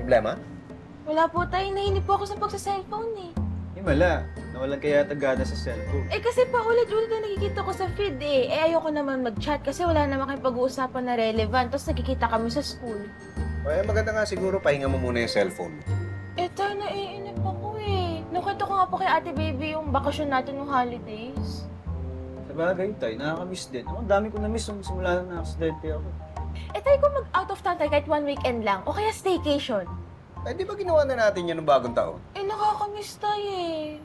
problema? Wala po tayo, nainip po ako sa pagsa-cellphone eh. Himala, nawalan kaya tagada sa cellphone. Eh kasi paulit-ulit na nakikita ko sa feed eh. Eh ayoko naman mag-chat kasi wala naman kayong pag-uusapan na relevant. Tapos nakikita kami sa school. Eh, maganda nga siguro, pahinga mo muna yung cellphone. Eh tayo, naiinip ako eh. Nakwento ko nga po kay Ate Baby yung bakasyon natin ng holidays. Sa bagay, tay, nakakamiss din. Ako, ang dami ko na-miss nung simula na aksidente ako. Eh tayo, kung mag-out of town tayo kahit 1 weekend lang o kaya staycation. Eh, di ba ginawa na natin yun ng bagong taon? Eh nakakamiss tayo eh.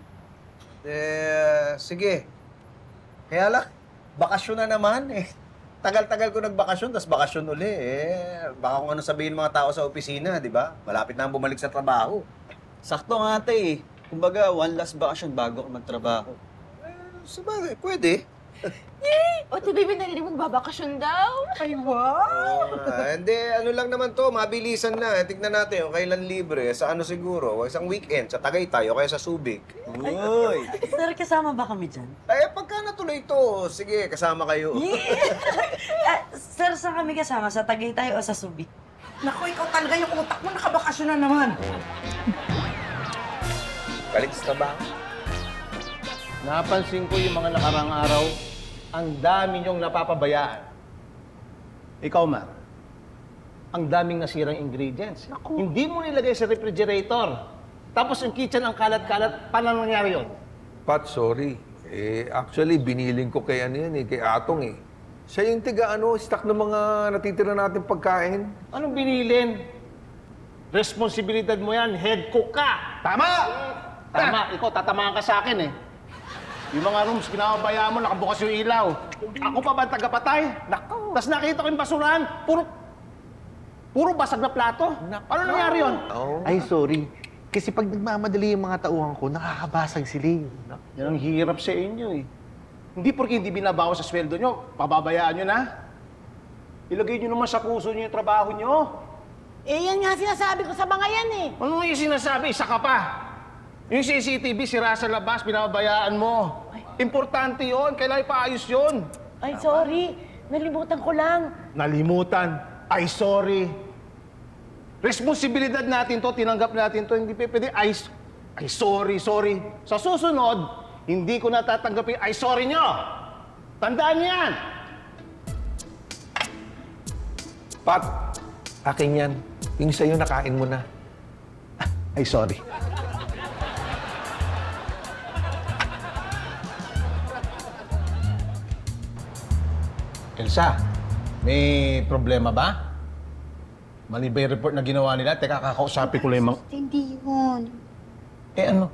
Sige. Kaya lang, bakasyon na naman eh. Tagal-tagal ko nagbakasyon, tapos bakasyon uli eh. Baka kung ano sabihin mga tao sa opisina, di ba? Malapit na ang bumalik sa trabaho. Sakto nga, tay. Kumbaga, one last vacation bago ako magtrabaho. Sabagay, pwede. O Ate Baby, narinig mo babakasyon daw? Ay, wow! Hindi, ano lang naman to, mabilisan na. Tignan natin, kung kailan libre, sa ano siguro, isang weekend, sa Tagaytay o kaya sa Subic. Uy! Sir, kasama ba kami dyan? Eh, pagka natuloy to, sige, kasama kayo. Sir, saan kami kasama? Sa Tagaytay o sa Subic? Naku, ikaw talaga yung utak mo, nakabakasyon na naman. Balik sa trabaho. Napansin ko yung mga nakarang araw, ang dami niyong napapabayaan. Ikaw, Mar, ang daming nasirang ingredients. Hindi mo nilagay sa refrigerator. Tapos yung kitchen ang kalat-kalat. Paano nangyari yun? Pat, sorry. Actually, biniling ko kay ano yan kay Atong eh. Siya yung stock ng mga natitira natin pagkain. Anong binilin? Responsibilidad mo yan, head cook ka. Tama! Tama, ikaw, tatamaan ka sa akin eh. Yung mga rooms, kinababayaan mo, nakabukas yung ilaw. Ako pa ba ang tagapatay? Nako. Tapos nakita ko yung basurahan, puro basag na plato. Ano nangyari yun? Ay, sorry. Kasi pag nagmamadali yung mga tauhan ko, nakakabasag sila eh. Yan ang hirap sa inyo eh. Hindi porke hindi binabawas sa sweldo nyo, pababayaan nyo na. Ilagay nyo naman sa puso nyo yung trabaho nyo. Eh, yan nga sinasabi ko sa mga yan eh. Ano yung sinasabi? Isa ka pa. Yung CCTV, sira sa labas, pinababayaan mo. Importante yon, kailangan ipaayos yon. Ay, sorry. Nalimutan ko lang. Nalimutan. Ay, sorry. Responsibilidad natin to, tinanggap natin to, hindi pwede. Ay, sorry. Sa susunod, hindi ko natatanggapin ay sorry nyo. Tandaan niyo yan. Pat, akin yan. Yung sa'yo, nakain mo na. Ay, sorry. Elsa, may problema ba? Mali ba yung report na ginawa nila? Teka, kakausapin ko lang yung mga... Hindi yun. Eh ano?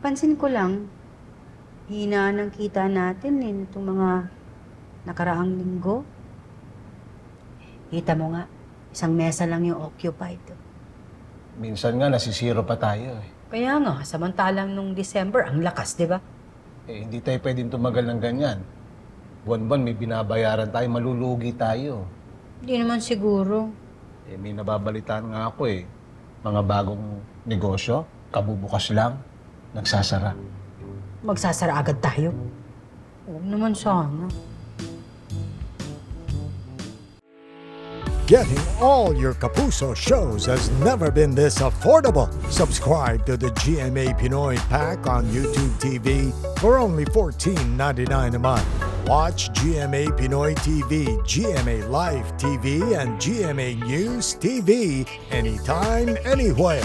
Pansin ko lang, hina ng kita natin itong mga nakaraang linggo. Kita mo nga, isang mesa lang yung occupied. Minsan nga, nasisiro pa tayo eh. Kaya nga, samantalang nung December, ang lakas, di ba? Eh, hindi tayo pwedeng tumagal ng ganyan. Buwan-buwan may binabayaran tayo, malulugi tayo. Hindi naman siguro. Eh, may nababalitaan nga ako eh. Mga bagong negosyo, kabubukas lang, nagsasara. Magsasara agad tayo. Huwag naman sana. Getting all your Kapuso shows has never been this affordable. Subscribe to the GMA Pinoy Pack on YouTube TV for only $14.99 a month. Watch GMA Pinoy TV, GMA Live TV, and GMA News TV anytime, anywhere.